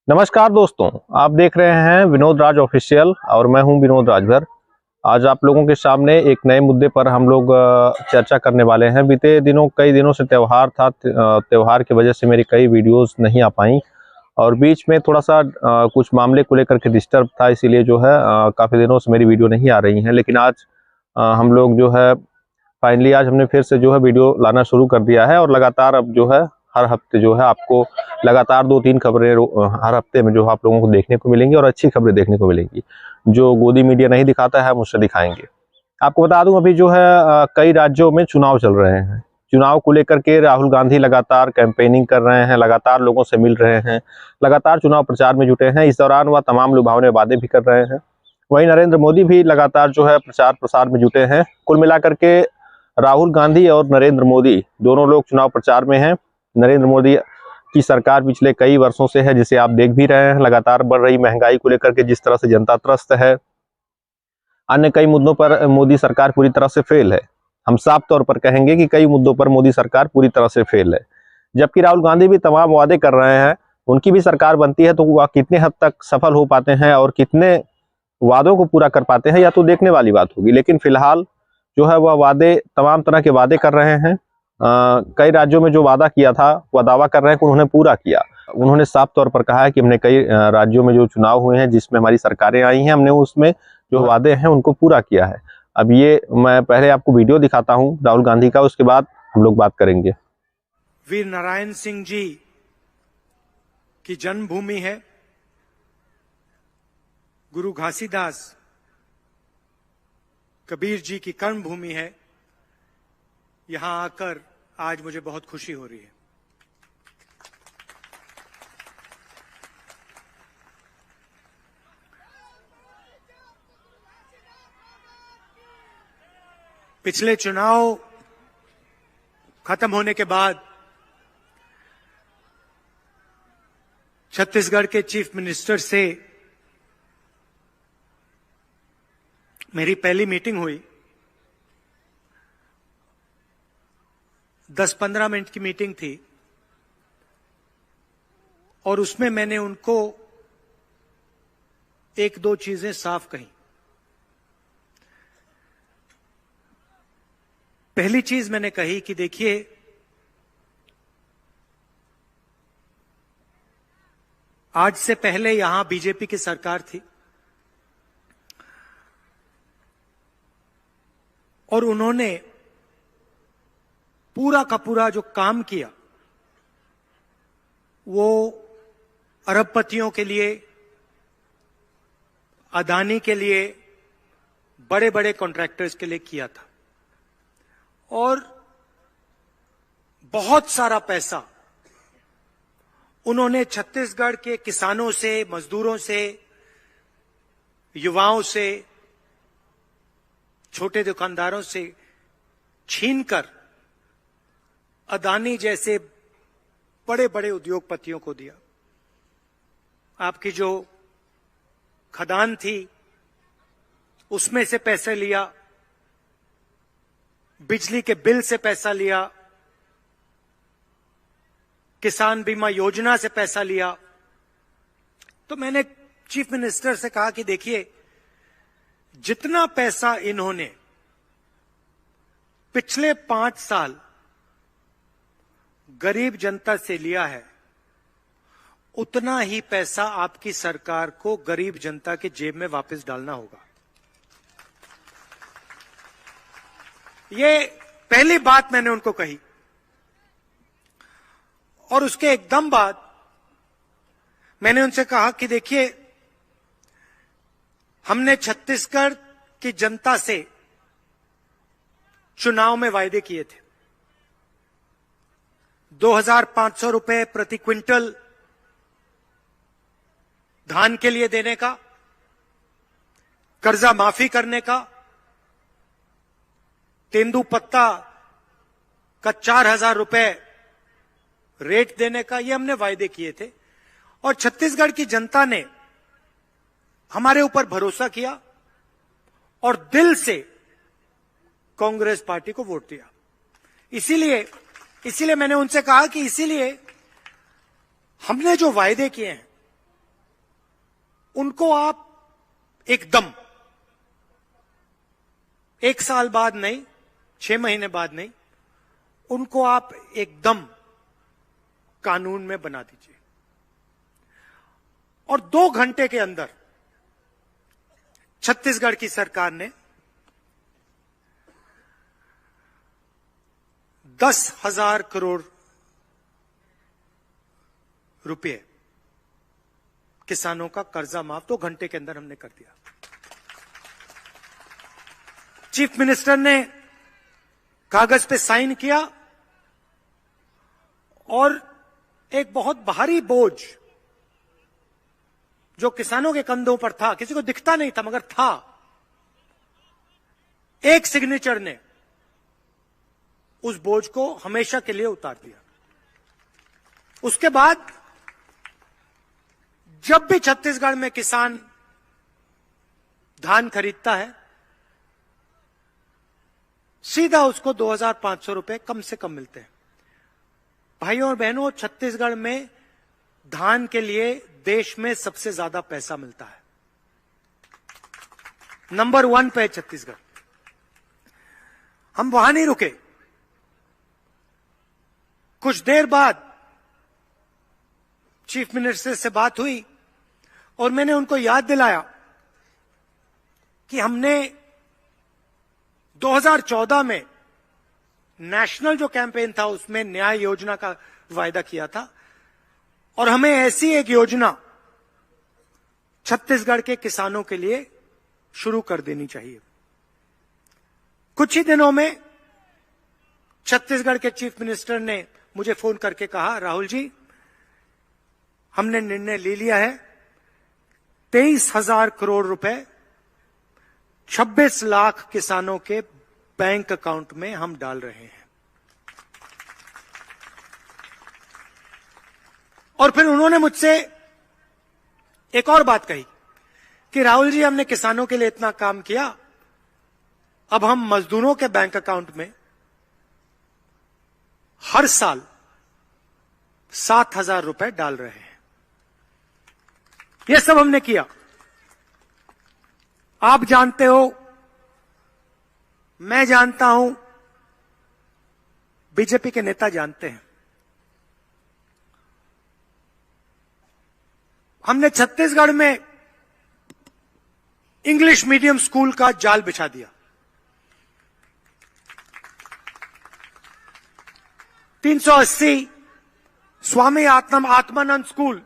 नमस्कार दोस्तों, आप देख रहे हैं विनोद राज ऑफिशियल और मैं हूं विनोद राजभर। आज आप लोगों के सामने एक नए मुद्दे पर हम लोग चर्चा करने वाले हैं। बीते दिनों कई दिनों से त्यौहार था, त्यौहार की वजह से मेरी कई वीडियोस नहीं आ पाई और बीच में थोड़ा सा कुछ मामले को लेकर के डिस्टर्ब था, इसीलिए जो है काफ़ी दिनों से मेरी वीडियो नहीं आ रही हैं। लेकिन आज हम लोग जो है फाइनली आज हमने फिर से जो है वीडियो लाना शुरू कर दिया है और लगातार अब जो है हर हफ्ते जो है आपको लगातार 2-3 खबरें हर हफ्ते में जो आप लोगों को देखने को मिलेंगी और अच्छी खबरें देखने को मिलेंगी। जो गोदी मीडिया नहीं दिखाता है हम उससे दिखाएंगे। आपको बता दूं अभी जो है कई राज्यों में चुनाव चल रहे हैं। चुनाव को लेकर के राहुल गांधी लगातार कैंपेनिंग कर रहे हैं, लगातार लोगों से मिल रहे हैं, लगातार चुनाव प्रचार में जुटे हैं। इस दौरान वह तमाम लुभावने वादे भी कर रहे हैं। वहीं नरेंद्र मोदी भी लगातार जो है प्रचार प्रसार में जुटे हैं। कुल मिलाकर के राहुल गांधी और नरेंद्र मोदी दोनों लोग चुनाव प्रचार में हैं। नरेंद्र मोदी की सरकार पिछले कई वर्षों से है, जिसे आप देख भी रहे हैं। लगातार बढ़ रही महंगाई को लेकर के जिस तरह से जनता त्रस्त है, अन्य कई मुद्दों पर मोदी सरकार पूरी तरह से फेल है। हम साफ तौर पर कहेंगे कि कई मुद्दों पर मोदी सरकार पूरी तरह से फेल है। जबकि राहुल गांधी भी तमाम वादे कर रहे हैं, उनकी भी सरकार बनती है तो वह कितने हद तक सफल हो पाते हैं और कितने वादों को पूरा कर पाते हैं, या तो देखने वाली बात होगी। लेकिन फिलहाल जो है वह वादे, तमाम तरह के वादे कर रहे हैं। कई राज्यों में जो वादा किया था वह दावा कर रहे हैं कि उन्होंने पूरा किया। उन्होंने साफ तौर पर कहा है कि हमने कई राज्यों में जो चुनाव हुए हैं जिसमें हमारी सरकारें आई हैं, हमने उसमें जो वादे हैं उनको पूरा किया है। अब ये मैं पहले आपको वीडियो दिखाता हूं राहुल गांधी का, उसके बाद हम लोग बात करेंगे। वीर नारायण सिंह जी की जन्मभूमि है, गुरु घासीदास कबीर जी की कर्मभूमि है। यहां आकर आज मुझे बहुत खुशी हो रही है। पिछले चुनाव खत्म होने के बाद छत्तीसगढ़ के चीफ मिनिस्टर से मेरी पहली मीटिंग हुई। 10-15 मिनट की मीटिंग थी और उसमें मैंने उनको एक दो चीजें साफ कही। पहली चीज मैंने कही कि देखिए, आज से पहले यहां बीजेपी की सरकार थी और उन्होंने पूरा का पूरा जो काम किया वो अरबपतियों के लिए, अदानी के लिए, बड़े बड़े कॉन्ट्रैक्टर्स के लिए किया था। और बहुत सारा पैसा उन्होंने छत्तीसगढ़ के किसानों से, मजदूरों से, युवाओं से, छोटे दुकानदारों से छीनकर अदानी जैसे बड़े बड़े उद्योगपतियों को दिया। आपकी जो खदान थी उसमें से पैसे लिया, बिजली के बिल से पैसा लिया, किसान बीमा योजना से पैसा लिया। तो मैंने चीफ मिनिस्टर से कहा कि देखिए, जितना पैसा इन्होंने पिछले 5 साल गरीब जनता से लिया है, उतना ही पैसा आपकी सरकार को गरीब जनता के जेब में वापस डालना होगा। ये पहली बात मैंने उनको कही। और उसके एकदम बाद मैंने उनसे कहा कि देखिए, हमने छत्तीसगढ़ की जनता से चुनाव में वायदे किए थे। 2,500 रुपए प्रति क्विंटल धान के लिए देने का, कर्जा माफी करने का, तेंदुपत्ता का 4,000 रुपए रेट देने का, ये हमने वायदे किए थे। और छत्तीसगढ़ की जनता ने हमारे ऊपर भरोसा किया और दिल से कांग्रेस पार्टी को वोट दिया। इसीलिए मैंने उनसे कहा कि इसीलिए हमने जो वायदे किए हैं उनको आप एकदम 1 साल बाद नहीं, 6 महीने बाद नहीं, उनको आप एकदम कानून में बना दीजिए और 2 घंटे के अंदर छत्तीसगढ़ की सरकार ने 10,000 करोड़ रुपए किसानों का कर्जा माफ 2 घंटे के अंदर हमने कर दिया। चीफ मिनिस्टर ने कागज पे साइन किया और एक बहुत भारी बोझ जो किसानों के कंधों पर था, किसी को दिखता नहीं था मगर था, एक सिग्नेचर ने उस बोझ को हमेशा के लिए उतार दिया। उसके बाद जब भी छत्तीसगढ़ में किसान धान खरीदता है, सीधा उसको 2,500 रुपए कम से कम मिलते हैं। भाइयों और बहनों, छत्तीसगढ़ में धान के लिए देश में सबसे ज्यादा पैसा मिलता है। नंबर 1 पे छत्तीसगढ़। हम वहां नहीं रुके। कुछ देर बाद चीफ मिनिस्टर से बात हुई और मैंने उनको याद दिलाया कि हमने 2014 में नेशनल जो कैंपेन था उसमें न्याय योजना का वायदा किया था और हमें ऐसी एक योजना छत्तीसगढ़ के किसानों के लिए शुरू कर देनी चाहिए। कुछ ही दिनों में छत्तीसगढ़ के चीफ मिनिस्टर ने मुझे फोन करके कहा, राहुल जी, हमने निर्णय ले लिया है, 23,000 करोड़ रुपए 26 लाख किसानों के बैंक अकाउंट में हम डाल रहे हैं। और फिर उन्होंने मुझसे एक और बात कही कि राहुल जी, हमने किसानों के लिए इतना काम किया, अब हम मजदूरों के बैंक अकाउंट में हर साल 7,000 रुपए डाल रहे हैं। यह सब हमने किया। आप जानते हो, मैं जानता हूं, बीजेपी के नेता जानते हैं, हमने छत्तीसगढ़ में इंग्लिश मीडियम स्कूल का जाल बिछा दिया। 380 स्वामी आत्मानंद स्कूल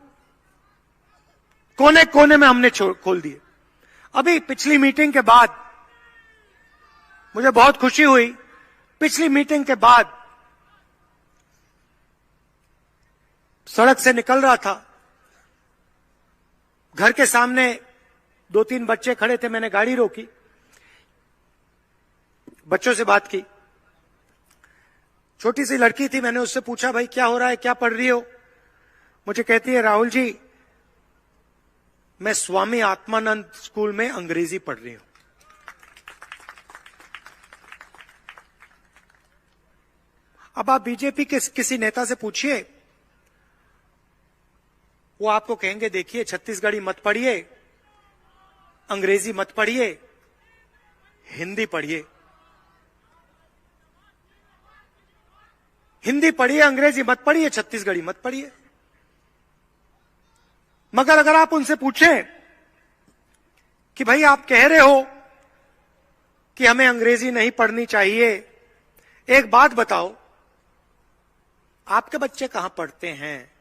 कोने कोने में हमने खोल दिए। अभी पिछली मीटिंग के बाद मुझे बहुत खुशी हुई। पिछली मीटिंग के बाद सड़क से निकल रहा था, घर के सामने 2-3 बच्चे खड़े थे, मैंने गाड़ी रोकी, बच्चों से बात की। छोटी सी लड़की थी, मैंने उससे पूछा, भाई क्या हो रहा है, क्या पढ़ रही हो? मुझे कहती है, राहुल जी, मैं स्वामी आत्मानंद स्कूल में अंग्रेजी पढ़ रही हूं। अब आप बीजेपी के किसी नेता से पूछिए, वो आपको कहेंगे, देखिए छत्तीसगढ़ी मत पढ़िए, अंग्रेजी मत पढ़िए, हिंदी पढ़िए। हिंदी पढ़िए, अंग्रेजी मत पढ़िए, छत्तीसगढ़ी मत पढ़िए। मगर अगर आप उनसे पूछें कि भाई आप कह रहे हो कि हमें अंग्रेजी नहीं पढ़नी चाहिए, एक बात बताओ, आपके बच्चे कहां पढ़ते हैं?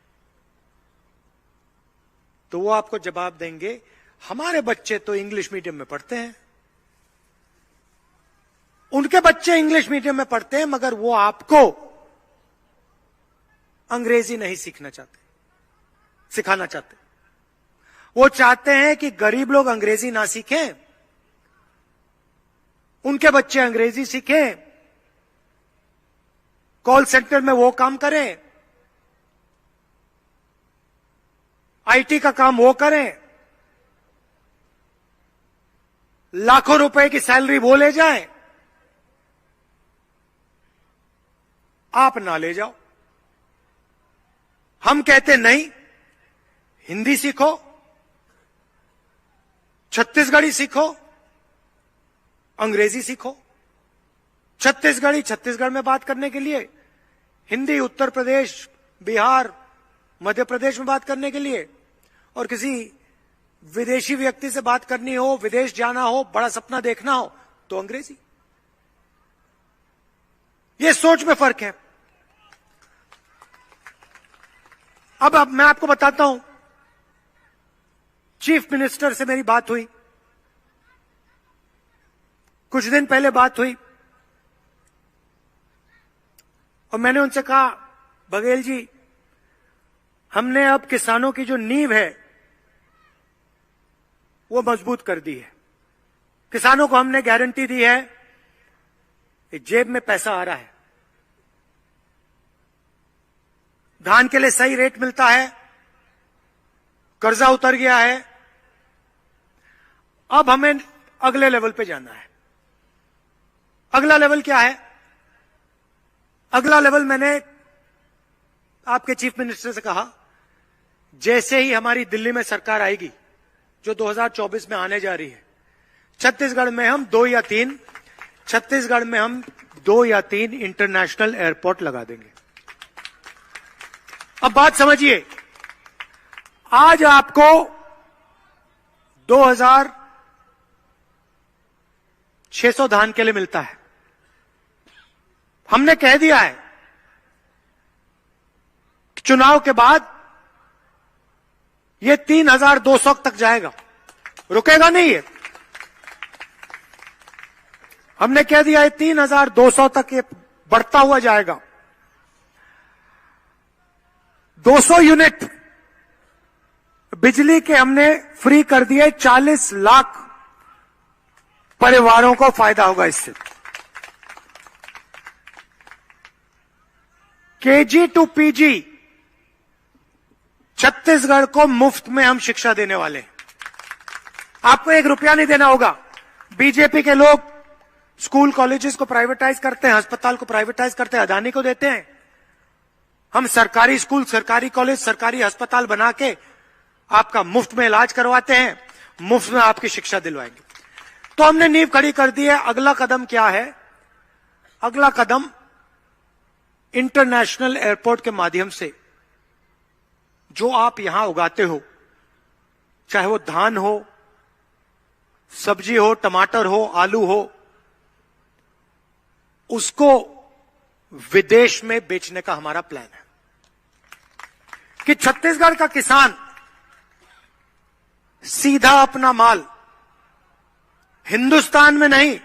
तो वो आपको जवाब देंगे, हमारे बच्चे तो इंग्लिश मीडियम में पढ़ते हैं। उनके बच्चे इंग्लिश मीडियम में पढ़ते हैं, मगर वो आपको अंग्रेजी नहीं सिखाना चाहते। वो चाहते हैं कि गरीब लोग अंग्रेजी ना सीखें, उनके बच्चे अंग्रेजी सीखें, कॉल सेंटर में वो काम करें, आईटी का काम वो करें, लाखों रुपए की सैलरी वो ले जाएं, आप ना ले जाओ। हम कहते नहीं, हिंदी सीखो, छत्तीसगढ़ी सीखो, अंग्रेजी सीखो। छत्तीसगढ़ी छत्तीसगढ़ में बात करने के लिए, हिंदी उत्तर प्रदेश, बिहार, मध्य प्रदेश में बात करने के लिए, और किसी विदेशी व्यक्ति से बात करनी हो, विदेश जाना हो, बड़ा सपना देखना हो तो अंग्रेजी। ये सोच में फर्क है। अब मैं आपको बताता हूं, चीफ मिनिस्टर से मेरी बात हुई, कुछ दिन पहले बात हुई, और मैंने उनसे कहा, बघेल जी, हमने अब किसानों की जो नींव है वो मजबूत कर दी है। किसानों को हमने गारंटी दी है कि जेब में पैसा आ रहा है, धान के लिए सही रेट मिलता है, कर्जा उतर गया है। अब हमें अगले लेवल पे जाना है। अगला लेवल क्या है? अगला लेवल मैंने आपके चीफ मिनिस्टर से कहा, जैसे ही हमारी दिल्ली में सरकार आएगी, जो 2024 में आने जा रही है, छत्तीसगढ़ में हम 2 या 3 इंटरनेशनल एयरपोर्ट लगा देंगे। अब बात समझिए, आज आपको 2600 धान के लिए मिलता है। हमने कह दिया है चुनाव के बाद ये 3200 तक जाएगा, रुकेगा नहीं है। हमने कह दिया है 3200 तक ये बढ़ता हुआ जाएगा। 200 यूनिट बिजली के हमने फ्री कर दिए, 40 लाख परिवारों को फायदा होगा इससे। केजी टू पीजी छत्तीसगढ़ को मुफ्त में हम शिक्षा देने वाले हैं। आपको 1 रुपया नहीं देना होगा। बीजेपी के लोग स्कूल कॉलेजेस को प्राइवेटाइज करते हैं, अस्पताल को प्राइवेटाइज करते हैं, अदानी को देते हैं। हम सरकारी स्कूल, सरकारी कॉलेज, सरकारी अस्पताल बना के आपका मुफ्त में इलाज करवाते हैं, मुफ्त में आपकी शिक्षा दिलवाएंगे। तो हमने नींव खड़ी कर दी है। अगला कदम क्या है? अगला कदम इंटरनेशनल एयरपोर्ट के माध्यम से जो आप यहां उगाते हो, चाहे वो धान हो, सब्जी हो, टमाटर हो, आलू हो, उसको विदेश में बेचने का हमारा प्लान है कि छत्तीसगढ़ का किसान सीधा अपना माल हिंदुस्तान में नहीं,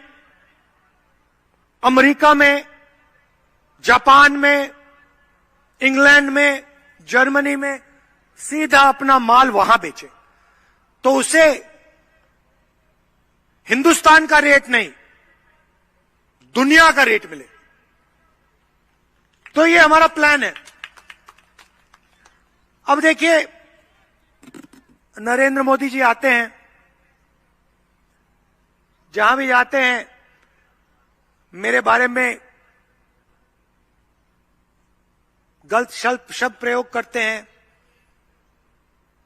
अमेरिका में, जापान में, इंग्लैंड में, जर्मनी में सीधा अपना माल वहां बेचे, तो उसे हिंदुस्तान का रेट नहीं, दुनिया का रेट मिले। तो ये हमारा प्लान है। अब देखिए, नरेंद्र मोदी जी आते हैं, जहां भी जाते हैं मेरे बारे में गलत शब्द प्रयोग करते हैं,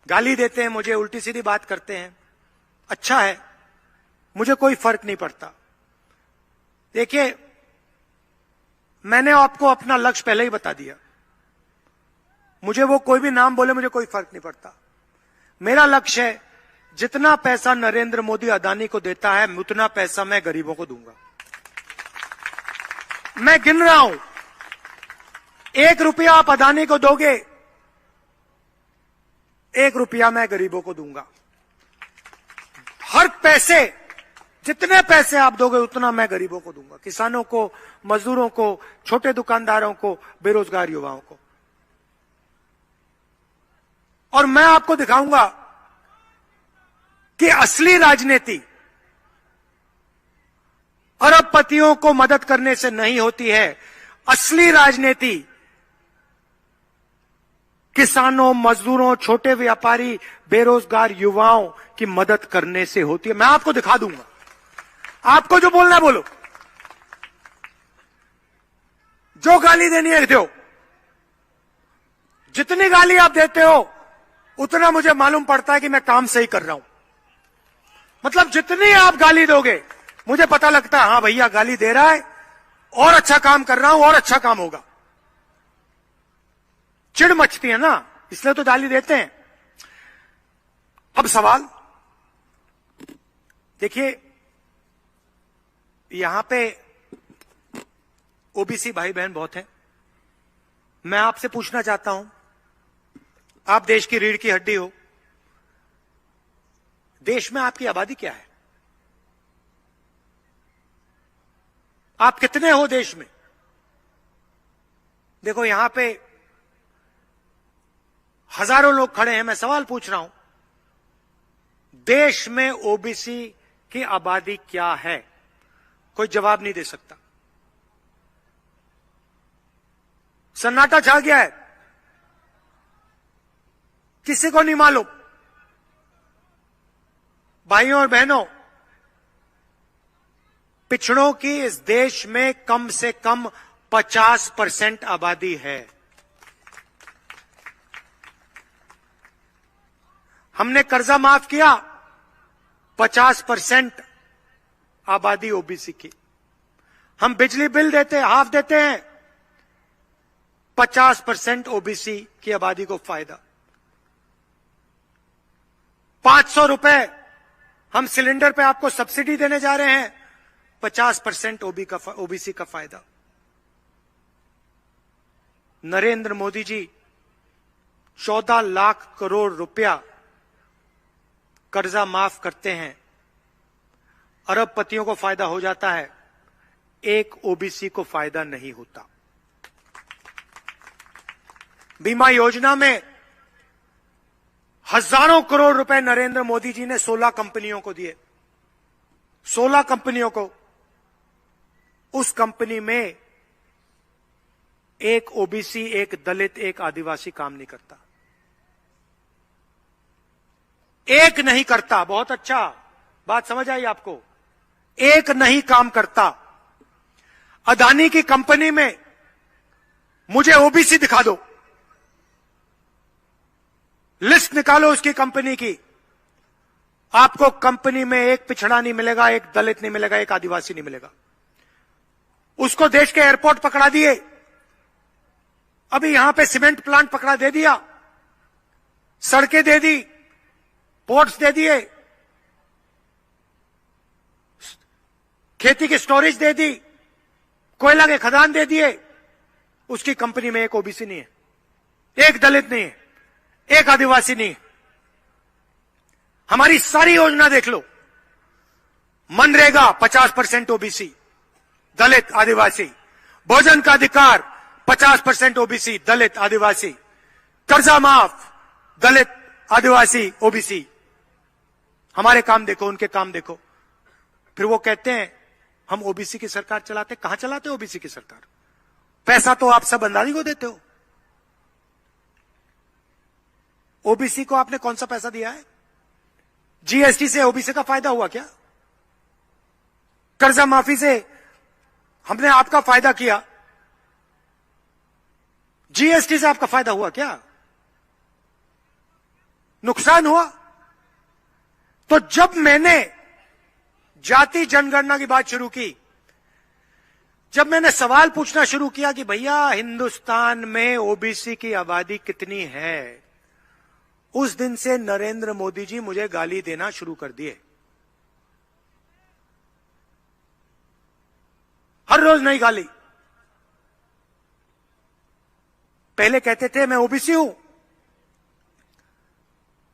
गाली देते हैं, मुझे उल्टी सीधी बात करते हैं। अच्छा है, मुझे कोई फर्क नहीं पड़ता। देखिए, मैंने आपको अपना लक्ष्य पहले ही बता दिया। मुझे वो कोई भी नाम बोले, मुझे कोई फर्क नहीं पड़ता। मेरा लक्ष्य है, जितना पैसा नरेंद्र मोदी अदानी को देता है, उतना पैसा मैं गरीबों को दूंगा। मैं गिन रहा हूं, 1 रुपया आप अदानी को दोगे, 1 रुपया मैं गरीबों को दूंगा। हर पैसे, जितने पैसे आप दोगे उतना मैं गरीबों को दूंगा, किसानों को, मजदूरों को, छोटे दुकानदारों को, बेरोजगार युवाओं को। और मैं आपको दिखाऊंगा कि असली राजनीति अरबपतियों को मदद करने से नहीं होती है। असली राजनीति किसानों, मजदूरों, छोटे व्यापारी, बेरोजगार युवाओं की मदद करने से होती है। मैं आपको दिखा दूंगा। आपको जो बोलना है बोलो, जो गाली देनी है दो। जितनी गाली आप देते हो उतना मुझे मालूम पड़ता है कि मैं काम सही कर रहा हूं। मतलब जितनी आप गाली दोगे मुझे पता लगता है हां भैया गाली दे रहा है, और अच्छा काम कर रहा हूं और अच्छा काम होगा। चिढ़ मचती है ना, इसलिए तो गाली देते हैं। अब सवाल देखिए, यहां पे ओबीसी भाई बहन बहुत हैं। मैं आपसे पूछना चाहता हूं, आप देश की रीढ़ की हड्डी हो, देश में आपकी आबादी क्या है? आप कितने हो देश में? देखो यहां पे हजारों लोग खड़े हैं, मैं सवाल पूछ रहा हूं, देश में ओबीसी की आबादी क्या है? कोई जवाब नहीं दे सकता। सन्नाटा छा गया है, किसी को नहीं मालूम। भाइयों और बहनों, पिछड़ों की इस देश में कम से कम 50% आबादी है। हमने कर्जा माफ किया, 50% आबादी ओबीसी की। हम बिजली बिल देते हाफ देते हैं, 50% ओबीसी की आबादी को फायदा। 500 रुपए हम सिलेंडर पे आपको सब्सिडी देने जा रहे हैं, 50% ओबीसी का फायदा। नरेंद्र मोदी जी 14 लाख करोड़ रुपया कर्जा माफ करते हैं, अरबपतियों को फायदा हो जाता है, एक ओबीसी को फायदा नहीं होता। बीमा योजना में हजारों करोड़ रुपए नरेंद्र मोदी जी ने 16 कंपनियों को दिए। 16 कंपनियों को। उस कंपनी में एक ओबीसी, एक दलित, एक आदिवासी काम नहीं करता। एक नहीं करता, बहुत अच्छा, बात समझ आई आपको? एक नहीं काम करता। अदानी की कंपनी में मुझे ओबीसी दिखा दो, लिस्ट निकालो उसकी कंपनी की, आपको कंपनी में एक पिछड़ा नहीं मिलेगा, एक दलित नहीं मिलेगा, एक आदिवासी नहीं मिलेगा। उसको देश के एयरपोर्ट पकड़ा दिए, अभी यहां पे सीमेंट प्लांट पकड़ा दे दिया, सड़कें दे दी, पोर्ट्स दे दिए, खेती की स्टोरेज दे दी, कोयला के खदान दे दिए। उसकी कंपनी में एक ओबीसी नहीं है, एक दलित नहीं है, एक आदिवासी नहीं है। हमारी सारी योजना देख लो, मनरेगा 50% ओबीसी, दलित, आदिवासी। भोजन का अधिकार 50% ओबीसी, दलित, आदिवासी। कर्जा माफ, दलित, आदिवासी, ओबीसी। हमारे काम देखो, उनके काम देखो। फिर वो कहते हैं हम ओबीसी की सरकार चलाते। कहां चलाते हो ओबीसी की सरकार? पैसा तो आप सब अंदाजी को देते हो। ओबीसी को आपने कौन सा पैसा दिया है? जीएसटी से ओबीसी का फायदा हुआ क्या? कर्जा माफी से हमने आपका फायदा किया, जीएसटी से आपका फायदा हुआ क्या? नुकसान हुआ। तो जब मैंने जाति जनगणना की बात शुरू की, जब मैंने सवाल पूछना शुरू किया कि भैया हिंदुस्तान में ओबीसी की आबादी कितनी है, उस दिन से नरेंद्र मोदी जी मुझे गाली देना शुरू कर दिए। हर रोज नई गाली। पहले कहते थे मैं ओबीसी हूं,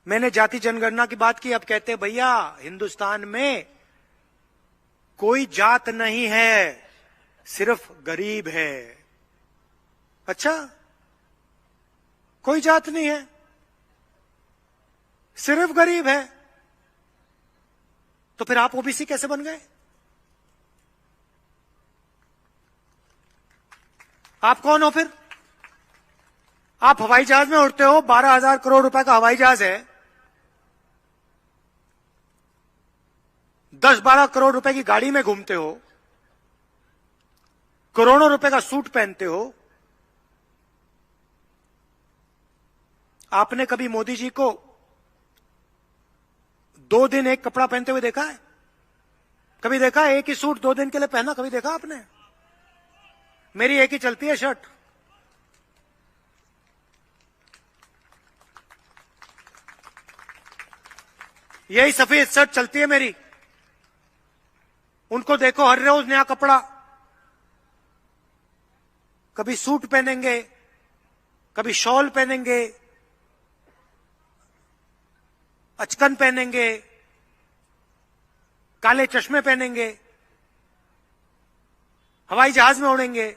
मैंने जाति जनगणना की बात की, अब कहते भैया हिंदुस्तान में कोई जात नहीं है, सिर्फ गरीब है। अच्छा, कोई जात नहीं है, सिर्फ गरीब है, तो फिर आप ओबीसी कैसे बन गए? आप कौन हो फिर? आप हवाई जहाज में उड़ते हो, 12,000 करोड़ रुपए का हवाई जहाज है, 10-12 करोड़ रुपए की गाड़ी में घूमते हो, करोड़ों रुपए का सूट पहनते हो। आपने कभी मोदी जी को 2 दिन एक कपड़ा पहनते हुए देखा है? कभी देखा है एक ही सूट 2 दिन के लिए पहना? कभी देखा आपने? मेरी एक ही चलती है शर्ट। यही सफेद शर्ट चलती है मेरी। उनको देखो हर रोज नया कपड़ा, कभी सूट पहनेंगे, कभी शॉल पहनेंगे, अचकन पहनेंगे, काले चश्मे पहनेंगे, हवाई जहाज में उड़ेंगे।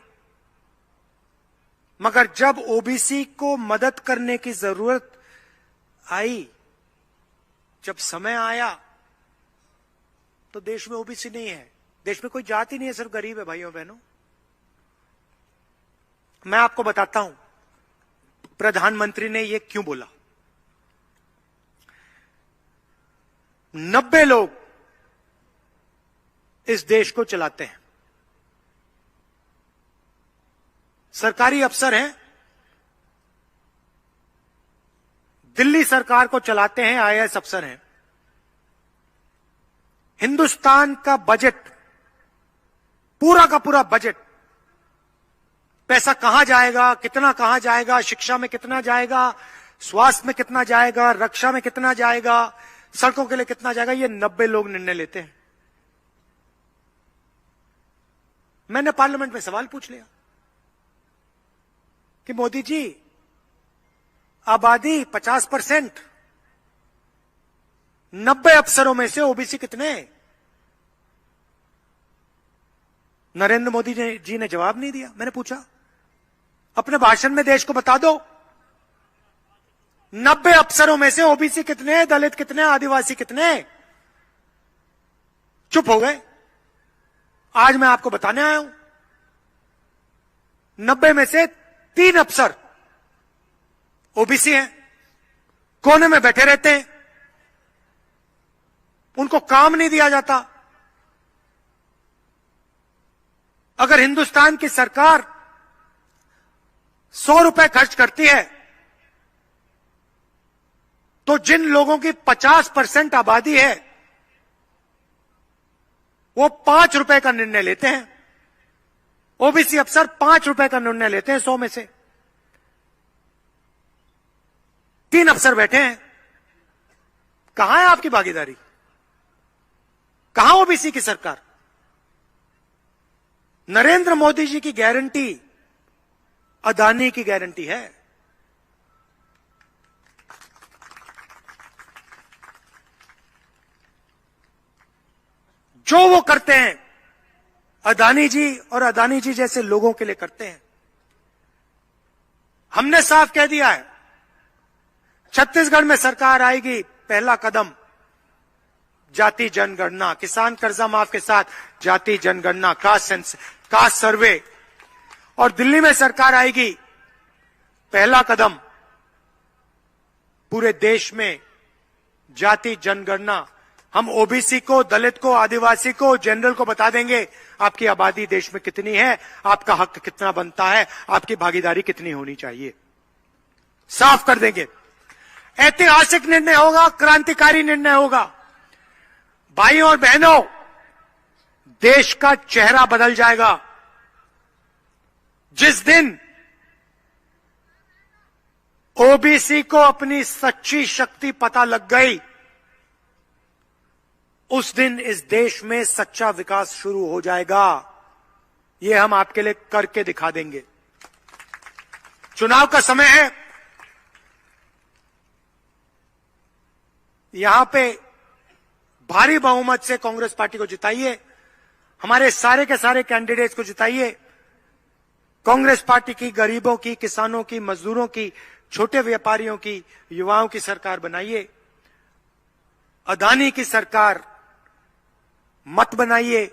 मगर जब ओबीसी को मदद करने की जरूरत आई, जब समय आया, तो देश में ओबीसी नहीं है, देश में कोई जाति नहीं है, सिर्फ गरीब है भाइयों बहनों। मैं आपको बताता हूं प्रधानमंत्री ने यह क्यों बोला। 90 लोग इस देश को चलाते हैं, सरकारी अफसर हैं, दिल्ली सरकार को चलाते हैं, आईएएस अफसर हैं। हिंदुस्तान का बजट, पूरा का पूरा बजट, पैसा कहां जाएगा, कितना कहां जाएगा, शिक्षा में कितना जाएगा, स्वास्थ्य में कितना जाएगा, रक्षा में कितना जाएगा, सड़कों के लिए कितना जाएगा, ये 90 लोग निर्णय लेते हैं। मैंने पार्लियामेंट में सवाल पूछ लिया कि मोदी जी, आबादी 50%, 90 अफसरों में से ओबीसी कितने? नरेंद्र मोदी जी ने जवाब नहीं दिया। मैंने पूछा, अपने भाषण में देश को बता दो, 90 अफसरों में से ओबीसी कितने, दलित कितने, आदिवासी कितने? चुप हो गए। आज मैं आपको बताने आया हूं, 90 में से 3 अफसर ओबीसी हैं, कोने में बैठे रहते हैं, उनको काम नहीं दिया जाता। अगर हिंदुस्तान की सरकार 100 रुपए खर्च करती है, तो जिन लोगों की 50% आबादी है, वो 5 रुपए का निर्णय लेते हैं। ओबीसी अफसर 5 रुपए का निर्णय लेते हैं 100 में से। 3 अफसर बैठे हैं, कहां है आपकी भागीदारी? कहां ओबीसी की सरकार? नरेंद्र मोदी जी की गारंटी अदानी की गारंटी है। जो वो करते हैं, अदानी जी और अदानी जी जैसे लोगों के लिए करते हैं। हमने साफ कह दिया है, छत्तीसगढ़ में सरकार आएगी, पहला कदम जाति जनगणना, किसान कर्जा माफ के साथ जाति जनगणना, कास्ट सर्वे। और दिल्ली में सरकार आएगी, पहला कदम पूरे देश में जाति जनगणना। हम ओबीसी को, दलित को, आदिवासी को, जनरल को बता देंगे आपकी आबादी देश में कितनी है, आपका हक कितना बनता है, आपकी भागीदारी कितनी होनी चाहिए, साफ कर देंगे। ऐतिहासिक निर्णय होगा, क्रांतिकारी निर्णय होगा। भाइयों और बहनों, देश का चेहरा बदल जाएगा। जिस दिन ओबीसी को अपनी सच्ची शक्ति पता लग गई, उस दिन इस देश में सच्चा विकास शुरू हो जाएगा। यह हम आपके लिए करके दिखा देंगे। चुनाव का समय है, यहां पे भारी बहुमत से कांग्रेस पार्टी को जिताइए, हमारे सारे के सारे कैंडिडेट्स को जिताइए। कांग्रेस पार्टी की गरीबों की, किसानों की, मजदूरों की, छोटे व्यापारियों की, युवाओं की सरकार बनाइए। अदानी की सरकार मत बनाइए,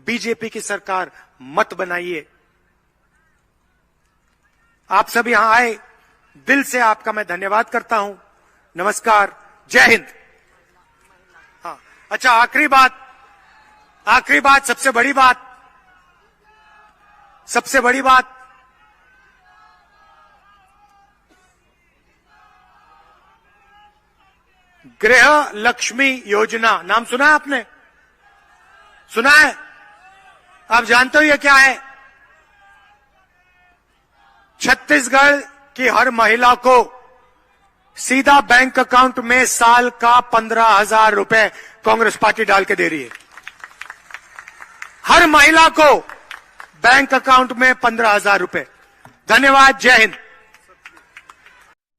बीजेपी की सरकार मत बनाइए। आप सब यहां आए, दिल से आपका मैं धन्यवाद करता हूं। नमस्कार, जय हिंद। हाँ, अच्छा, आखिरी बात, सबसे बड़ी बात, गृह लक्ष्मी योजना, नाम सुना है आपने? सुना है? आप जानते हो ये क्या है? छत्तीसगढ़ की हर महिला को सीधा बैंक अकाउंट में साल का 15,000 रुपए कांग्रेस पार्टी डाल के दे रही है। हर महिला को बैंक अकाउंट में 15,000 रुपए। धन्यवाद, जय हिंद।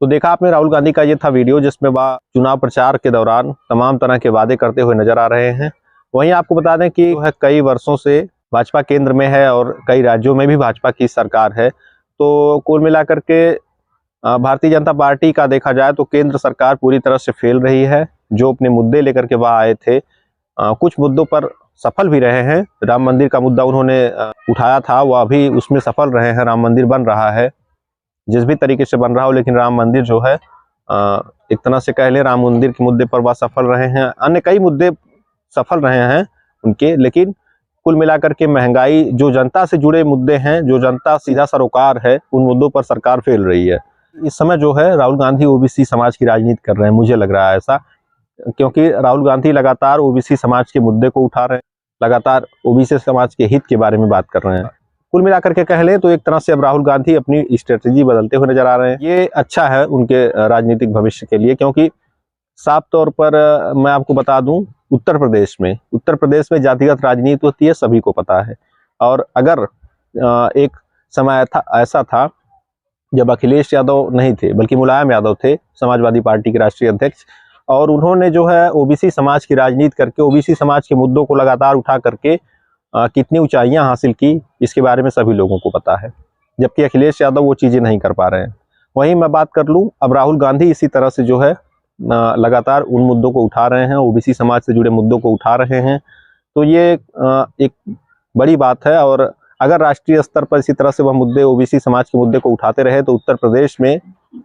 तो देखा आपने, राहुल गांधी का ये था वीडियो जिसमें वह चुनाव प्रचार के दौरान तमाम तरह के वादे करते हुए नजर आ रहे हैं। वहीं आपको बता दें कि वह कई वर्षों से भाजपा केंद्र में है और कई राज्यों में भी भाजपा की सरकार है। तो कुल मिलाकर के भारतीय जनता पार्टी का देखा जाए तो केंद्र सरकार पूरी तरह से फेल रही है। जो अपने मुद्दे लेकर के वह आए थे, कुछ मुद्दों पर सफल भी रहे हैं। राम मंदिर का मुद्दा उन्होंने उठाया था, वह अभी उसमें सफल रहे हैं। राम मंदिर बन रहा है, जिस भी तरीके से बन रहा हो, लेकिन राम मंदिर जो है एक तरह से कह ले राम मंदिर के मुद्दे पर वह सफल रहे हैं। अन्य कई मुद्दे सफल रहे हैं उनके, लेकिन कुल मिलाकर के महंगाई, जो जनता से जुड़े मुद्दे हैं, जो जनता सीधा सरोकार है, उन मुद्दों पर सरकार फेल रही है। इस समय जो है राहुल गांधी ओबीसी समाज की राजनीति कर रहे हैं, मुझे लग रहा है ऐसा, क्योंकि राहुल गांधी लगातार ओबीसी समाज के मुद्दे को उठा रहे हैं, लगातार ओबीसी समाज के हित के बारे में बात कर रहे हैं। कुल मिलाकर के कह लें तो एक तरह से अब राहुल गांधी अपनी स्ट्रेटेजी बदलते हुए नजर आ रहे हैं। ये अच्छा है उनके राजनीतिक भविष्य के लिए, क्योंकि साफ तौर पर मैं आपको बता दूं, उत्तर प्रदेश में जातिगत राजनीति होती है, सभी को पता है। और अगर एक समय ऐसा था जब अखिलेश यादव नहीं थे बल्कि मुलायम यादव थे, समाजवादी पार्टी के राष्ट्रीय अध्यक्ष, और उन्होंने जो है ओबीसी समाज की राजनीति करके ओबीसी समाज के मुद्दों को लगातार उठा करके कितनी ऊंचाइयां हासिल की, इसके बारे में सभी लोगों को पता है। जबकि अखिलेश यादव वो चीजें नहीं कर पा रहे हैं। वहीं मैं बात कर लूं, अब राहुल गांधी इसी तरह से जो है लगातार उन मुद्दों को उठा रहे हैं, ओबीसी समाज से जुड़े मुद्दों को उठा रहे हैं। तो ये एक बड़ी बात है। और अगर राष्ट्रीय स्तर पर इसी तरह से वह मुद्दे, ओबीसी समाज के मुद्दे को उठाते रहे, तो उत्तर प्रदेश में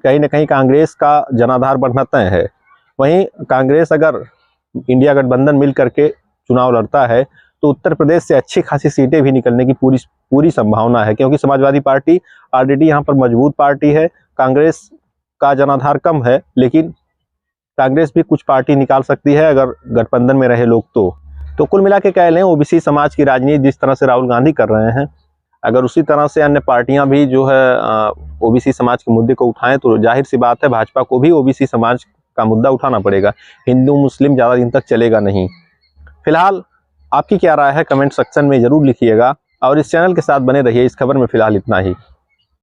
कहीं ना कहीं कांग्रेस का जनाधार बढ़ना तय है। वहीं कांग्रेस, अगर इंडिया गठबंधन मिल करके चुनाव लड़ता है, तो उत्तर प्रदेश से अच्छी खासी सीटें भी निकलने की पूरी संभावना है, क्योंकि समाजवादी पार्टी ऑलरेडी यहाँ पर मजबूत पार्टी है। कांग्रेस का जनाधार कम है, लेकिन कांग्रेस भी कुछ पार्टी निकाल सकती है अगर गठबंधन में रहे लोग। तो कुल मिला के कह लें, ओबीसी समाज की राजनीति जिस तरह से राहुल गांधी कर रहे हैं, अगर उसी तरह से अन्य पार्टियां भी जो है ओबीसी समाज के मुद्दे को उठाएं, तो जाहिर सी बात है भाजपा को भी ओबीसी समाज का मुद्दा उठाना पड़ेगा। हिंदू मुस्लिम ज़्यादा दिन तक चलेगा नहीं। फिलहाल आपकी क्या राय है, कमेंट सेक्शन में जरूर लिखिएगा, और इस चैनल के साथ बने रहिए। इस खबर में फिलहाल इतना ही।